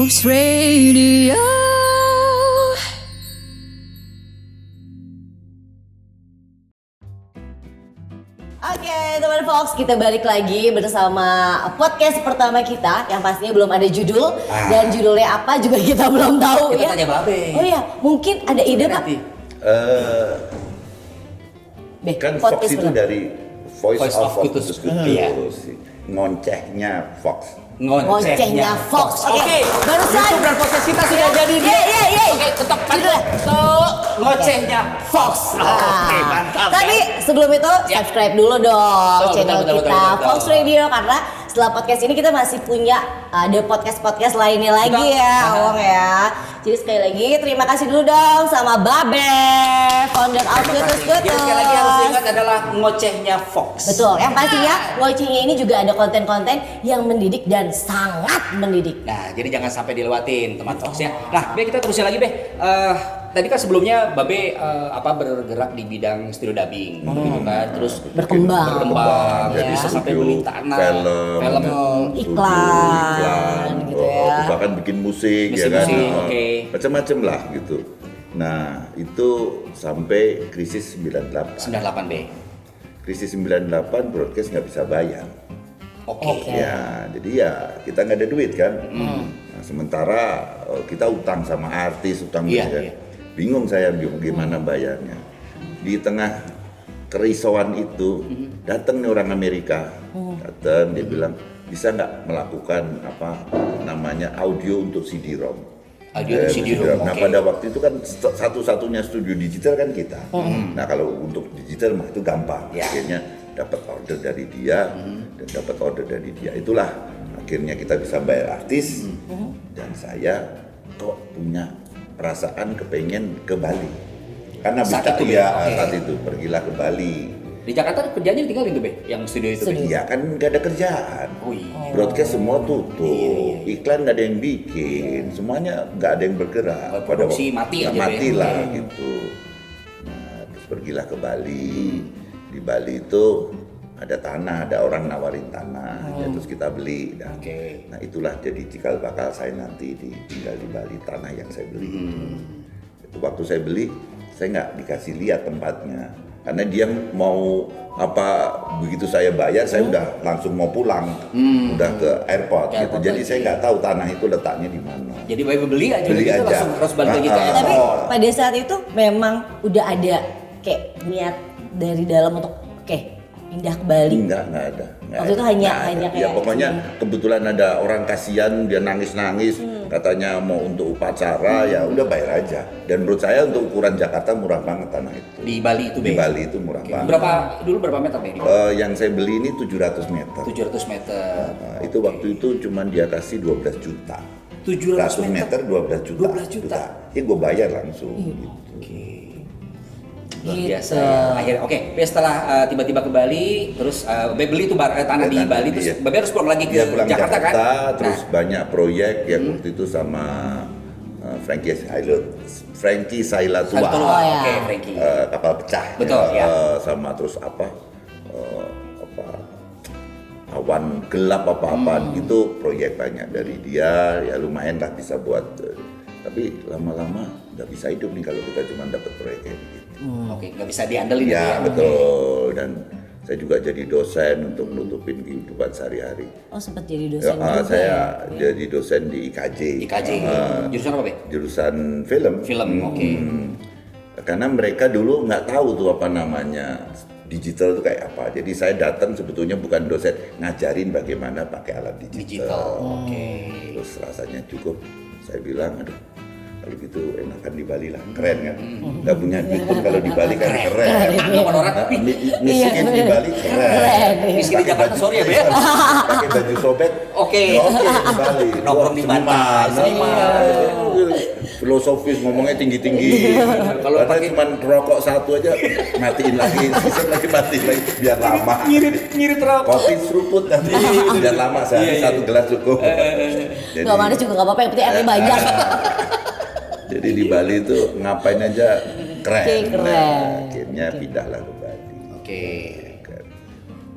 Folks Radio. Oke, teman Fox, kita balik lagi bersama podcast pertama kita yang pastinya belum ada judul dan judulnya apa juga kita belum tahu Kita ya. tanya Babe. Oh iya, mungkin ada ide Pak? Kan Fox itu dari Voice of Kutus. Kutus. Iya. Ngoncehnya Fox. Ngocehnya Fox. Oke, barusan YouTube dan podcast kita sudah jadi dia. Oke, tetap Judulnya ngocehnya Fox. Oke, mantap. Tapi sebelum itu Ya. subscribe dulu dong Betul, channel betul, kita betul. Fox Radio, karena setelah podcast ini kita masih punya ada podcast lainnya lagi Betul. ya, Awang ya. Jadi sekali lagi terima kasih dulu dong sama Babe, founder of Kutus. Dia sekali lagi harus diingat adalah ngocehnya Fox. Betul, yang pastinya ngocehnya ini juga ada konten-konten yang mendidik dan sangat mendidik. Nah, jadi jangan sampai dilewatin teman Fox ya. Nah, Be, kita terusin lagi, Be. Tadi kan sebelumnya Babe bergerak di bidang studio dubbing gitu kan. Terus Berkembang. Jadi Ya. sampai studio beli tanah, film, Iklan, gitu ya. bahkan bikin musik ya Musik, kan. oke. Macam-macam lah gitu. Nah, itu sampai krisis 98. 98, Be. Krisis 98 broadcast nggak bisa bayar. Oke. Ya, jadi ya kita nggak ada duit kan. Nah, sementara kita utang sama artis, utang Iya, kan. iya. Bingung saya gimana bayarnya. Di tengah kerisauan itu datang nih orang Amerika, datang dia bilang bisa nggak melakukan apa namanya audio untuk CD-ROM. Audio untuk CD-ROM, Nah oke. pada waktu itu kan satu-satunya studio digital kan kita. Nah kalau untuk digital mah itu gampang. Ya. Akhirnya dapat order dari dia dan dapat order dari dia. Itulah akhirnya kita bisa bayar artis dan saya kok punya perasaan kepengen ke Bali. Karena Saat itu, ya oke. saat itu pergilah ke Bali. Di Jakarta kerjanya ditinggalin tuh, Be, yang studio itu, Be. Iya kan nggak ada kerjaan. Oh iya. Broadcast semua tutup, Iya. iklan nggak ada yang bikin, semuanya nggak ada yang bergerak. Produksi mati ya, aja, mati ya. lah gitu. Nah, terus pergilah ke Bali. Di Bali itu ada tanah, ada orang nawarin tanah, ya, terus kita beli. Dan, Oke. Nah itulah jadi cikal bakal saya nanti tinggal di Bali, tanah yang saya beli. Itu waktu saya beli, saya nggak dikasih lihat tempatnya. Karena dia mau begitu saya bayar saya udah langsung mau pulang, udah ke airport gitu. Airport Jadi lagi. saya nggak tahu tanah itu letaknya di mana. Jadi Babe beli aja, Beli gitu, aja. langsung harus balik lagi ke Ah, Tapi airport. pada saat itu memang udah ada kayak niat dari dalam untuk pindah ke Bali. Enggak ada. Waktu itu hanya Nggak ada. Ya kayak pokoknya kebetulan ada orang kasihan dia nangis-nangis katanya mau untuk upacara ya udah bayar aja. Dan menurut saya untuk ukuran Jakarta murah banget tanah itu. Di Bali itu, Di Be. Bali itu murah banget. Berapa meter, Be? Yang saya beli ini 700 meter. 700 meter. Nah, itu waktu itu cuman dia kasih 12 juta. 700 100 meter 12 juta. 12 juta. Ya gue bayar langsung gitu. Oke. Luar Gitu. biasa. Akhirnya oke, Be setelah tiba-tiba ke Bali, terus Be beli tuh tanah di Tanah, Bali, terus iya. Babe harus pulang lagi ke Dia pulang Jakarta, kan? terus Nah, banyak proyek yang waktu itu sama Frankie Sailatua. Sailatua, Oh, ya. oke, Frankie. Kapal pecah. Betul, ya. Sama terus awan gelap apa-apa itu proyek banyak dari dia, ya lumayan lah bisa buat tapi lama-lama nggak bisa hidup nih kalau kita cuma dapat proyek kayak gitu. Oke, nggak bisa diandelin gitu Ya betul, dan saya juga jadi dosen untuk nutupin kehidupan sehari-hari. Oh, sempat jadi dosen Ya, juga. saya ya? jadi dosen di IKJ. IKJ. Jurusan apa, Be? Jurusan film. Film, oke. Karena mereka dulu nggak tahu tuh apa namanya digital itu kayak apa. Jadi saya datang sebetulnya bukan dosen, ngajarin bagaimana pakai alat digital. Digital. Oke. Terus rasanya cukup. Saya bilang, aduh, kalau gitu enakan di Bali lah, keren kan? Nggak punya duit pun kalau di Bali kan keren. Nomor orang Nah, miskin di Bali keren. miskin di Jakarta, sorry ya, Be. Pakai baju sobek. Oke. Di Bali. Nongkrong di pantai, seniman. Filosofis ngomongnya tinggi-tinggi. Kalau Karena pakai- cuma rokok satu aja matiin lagi, sisa lagi matiin lagi biar lama. Ngirit rokok. Kopi seruput nanti biar lama sehari satu gelas cukup. Jadi, Gak mana juga gak apa-apa, yang penting airnya banyak. jadi di Bali itu ngapain aja keren. Oke, keren. Nah, akhirnya pindahlah ke Bali. Oke.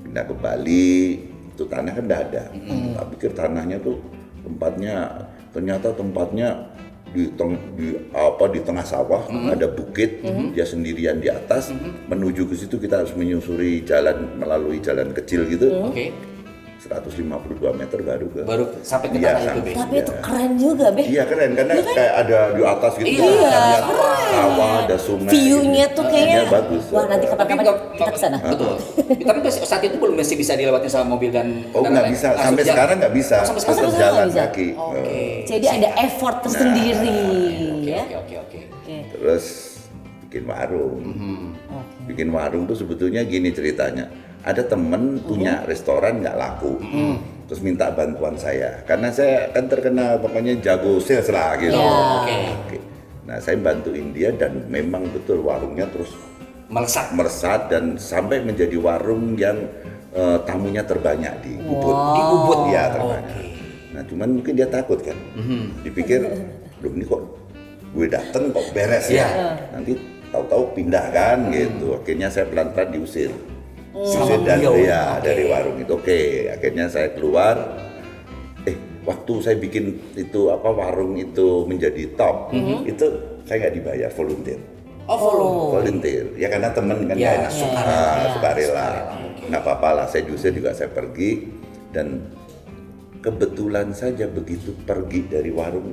Pindah ke Bali, itu tanah kan udah ada. Tak pikir tanahnya tuh ternyata tempatnya di tengah sawah, ada bukit, dia sendirian di atas. Menuju ke situ kita harus menyusuri melalui jalan kecil gitu. 152 meter baru sampai ke iya, tanah itu, Be. Tapi itu keren juga, Be. Iya keren, karena kayak ada di atas gitu. Iya, Lihat keren. sawah, ada sungai. View-nya gitu. tuh kayaknya bagus. wah, nanti kapan-kapan kita ke sana. Betul. Tapi saat itu belum masih bisa dilewati sama mobil dan Oh nggak lain-lain. bisa, Langsung sampai jalan. sekarang nggak bisa. Sampai Tetap sekarang jalan nggak bisa? kaki. Oke. Jadi ada effort tersendiri ya. Oke. Oke. Terus bikin warung. Bikin warung tuh sebetulnya gini ceritanya. Ada temen punya restoran nggak laku. Terus minta bantuan saya. Karena saya kan terkenal pokoknya jago sales lah gitu. Ya. Oke. Nah saya bantuin dia dan memang betul warungnya terus melesat dan sampai menjadi warung yang tamunya terbanyak di Ubud. di Ubud Ya terbanyak. Nah cuman mungkin dia takut kan. Dipikir, loh ini kok gue dateng kok beres ya. Nanti tahu-tahu pindah kan gitu. Akhirnya saya pelan-pelan diusir. Diusir dari warung itu. Oke, akhirnya saya keluar. Waktu saya bikin itu warung itu menjadi top, itu saya nggak dibayar, volunteer. Volunteer. Ya karena temen kan Ya, sukarela. Nggak apa-apa lah, saya diusir juga saya pergi. Dan kebetulan saja begitu pergi dari warung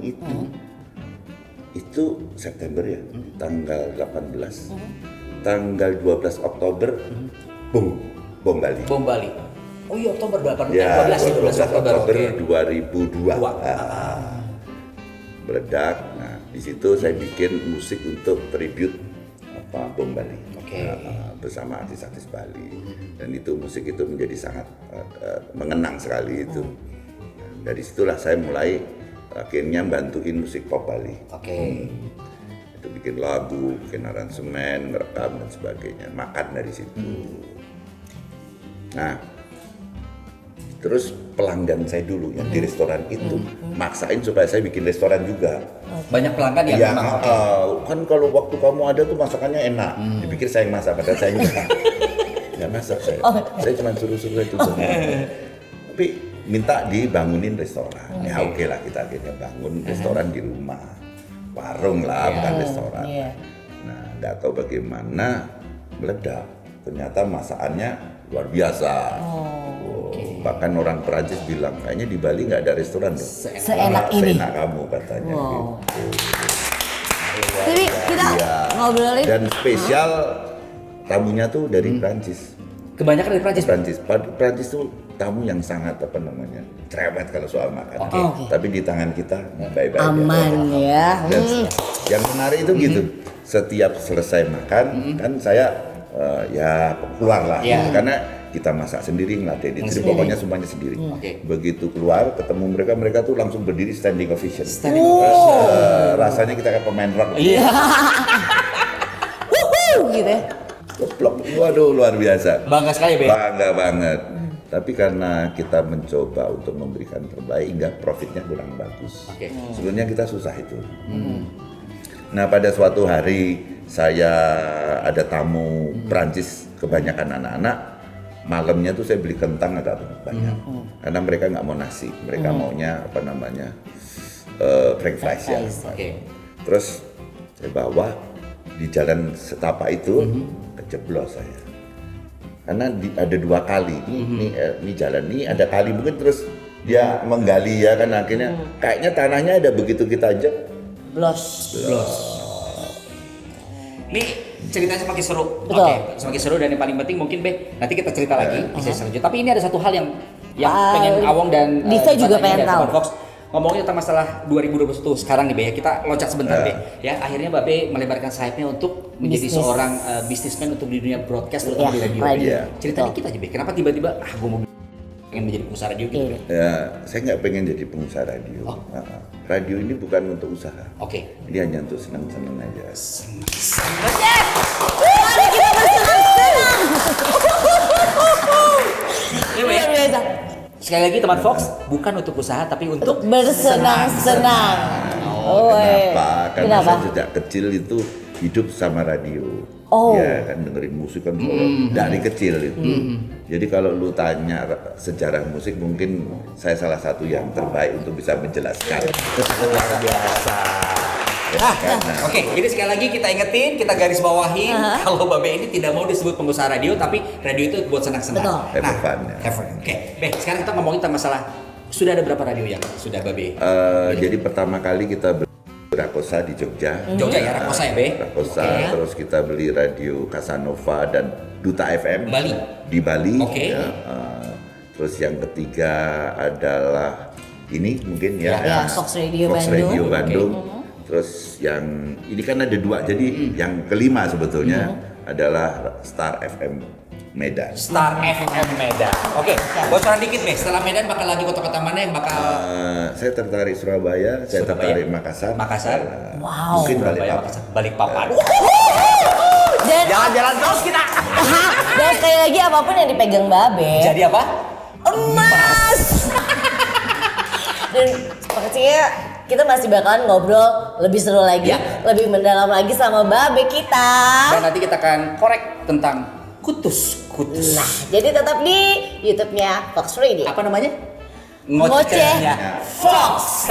itu September ya, tanggal 18. Tanggal 12 Oktober, bom Bali. Oh iya, Oktober 12 Ya, 12 Oktober Oktober oke. 2002. Meledak. Nah, di situ saya bikin musik untuk tribute bom Bali. Oke. Bersama artis-artis Bali. Dan itu musik itu menjadi sangat mengenang sekali itu. Nah, dari situlah saya mulai akhirnya bantuin musik pop Bali. Oke. Itu bikin lagu, bikin aransemen, merekam dan sebagainya. Makan dari situ. Nah, terus pelanggan saya dulu yang di restoran itu maksain supaya saya bikin restoran juga. Banyak pelanggan yang Iya, memang kan kalau waktu kamu ada tuh masakannya enak. Dipikir saya yang masak, padahal saya enggak. Nggak masak saya. Saya cuma suruh-suruh itu. Tapi minta dibangunin restoran. Ya oke lah, kita akhirnya bangun restoran di rumah. Warung lah, bukan restoran. Nah, nggak tahu bagaimana meledak. Ternyata masakannya luar biasa. Bahkan orang Perancis bilang, kayaknya di Bali nggak ada restoran dong. Seenak ini. Seenak kamu katanya. Gitu. Tapi kita ngobrolin. Dan spesial tamunya tuh dari Perancis. kebanyakan dari Prancis. Perancis tuh tamu yang sangat cerewet kalau soal makan. Tapi di tangan kita baik-baik aman ya. Dan yang menarik itu gitu. Setiap selesai makan kan saya ya keluar lah. Karena kita masak sendiri, ngelatih di pokoknya semuanya sendiri. Begitu keluar ketemu mereka tuh langsung berdiri standing ovation. Rasanya kita kayak pemain rock. Gitu ya. Keplok, waduh luar biasa. Bangga sekali, Be. Bangga banget. Tapi karena kita mencoba untuk memberikan terbaik hingga profitnya kurang bagus. Sebenarnya kita susah itu. Nah pada suatu hari saya ada tamu Prancis, kebanyakan anak-anak. Malamnya tuh saya beli kentang agak banyak. Karena mereka nggak mau nasi, mereka maunya French fries ya. Terus saya bawa di jalan setapak itu kejeblos saya. Karena ada 2 kali ini jalan ini ada kali mungkin terus dia menggali ya kan akhirnya kayaknya tanahnya ada begitu kita ajak Blos. Ini ceritanya semakin seru. Betul. Semakin seru dan yang paling penting mungkin nanti kita cerita lagi di sesi selanjutnya. Tapi ini ada satu hal yang pengen Awong dan Diva juga pengen tahu. Fox ngomongin tentang masalah 2021 sekarang nih Be ya. Kita loncat sebentar Be. Ya, akhirnya Mbak Be melebarkan sayapnya untuk menjadi seorang bisnismen untuk di dunia broadcast terutama di radio. Cerita dikit aja Be. Kenapa tiba-tiba gue mau pengen menjadi pengusaha radio gitu Be? Ya, saya nggak pengen jadi pengusaha radio. Radio ini bukan untuk usaha. Ini hanya untuk senang-senang aja. Mari kita bersenang-senang. Luar biasa. Sekali lagi teman Fox, bukan untuk usaha tapi untuk bersenang-senang. Kenapa? Karena Kenapa? saya sejak kecil itu hidup sama radio. Oh. Ya kan dengerin musik kan dari kecil itu. Jadi kalau lu tanya sejarah musik mungkin saya salah satu yang terbaik untuk bisa menjelaskan. Luar biasa. Oke, jadi sekali lagi kita ingetin, kita garis bawahin kalau Babe ini tidak mau disebut pengusaha radio, tapi radio itu buat senang-senang. Betul. Have fun, ya. Have fun. Oke, Be, sekarang kita ngomongin tentang masalah sudah ada berapa radio yang sudah Babe? Jadi pertama kali kita beli Rakosa di Jogja. Jogja ya, Rakosa ya, Be? Rakosa, Oke. terus kita beli radio Casanova dan Duta FM Bali. di Bali. Oke. Ya, terus yang ketiga adalah ini mungkin ya, Ya, Fox Radio Fox Bandung. Radio Oke. Bandung. Terus yang ini kan ada dua, jadi yang kelima sebetulnya adalah Star FM Medan. Star FM Medan. Oke, bocoran dikit Be, setelah Medan bakal lagi kota-kota mana yang bakal Saya tertarik Surabaya, saya Surabaya. tertarik Makassar. Makassar. Wow. Mungkin Surabaya, Balikpapan. Makassar, Balikpapan. Dan, Jalan-jalan terus kita. dan sekali lagi apapun yang dipegang Babe, Jadi apa? emas. Dan pastinya kita masih bakalan ngobrol lebih seru lagi, Ya. lebih mendalam lagi sama Babe kita. Dan nanti kita akan korek tentang kutus-kutus. Nah, jadi tetap di YouTube-nya Fox Radio. Apa namanya? Ngoceh Fox.